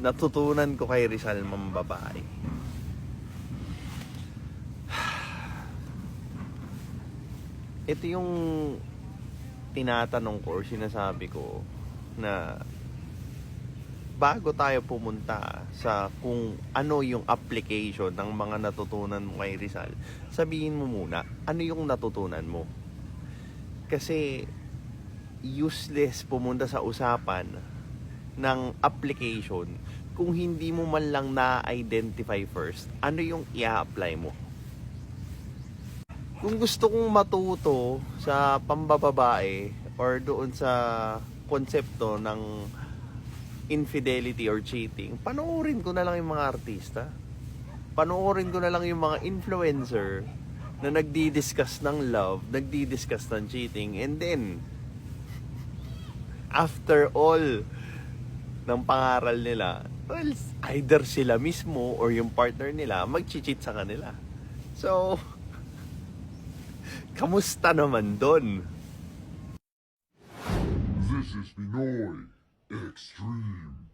natutunan ko kay Rizal Mambabae. Ito yung tinatanong ko or sinasabi ko na bago tayo pumunta sa kung ano yung application ng mga natutunan mo kay Rizal, sabihin mo muna, ano yung natutunan mo? Kasi useless pumunta sa usapan ng application kung hindi mo man lang na-identify first, ano yung i-apply mo? Kung gusto kong matuto sa pambababae or doon sa konsepto ng infidelity or cheating, panoorin ko na lang yung mga artista. Panoorin ko na lang yung mga influencer na nagdi-discuss ng love, nagdi-discuss ng cheating, and then after all ng pangaral nila, well, either sila mismo or yung partner nila mag-cheat sa kanila. So, kamusta naman doon? This is Pinoy Extreme.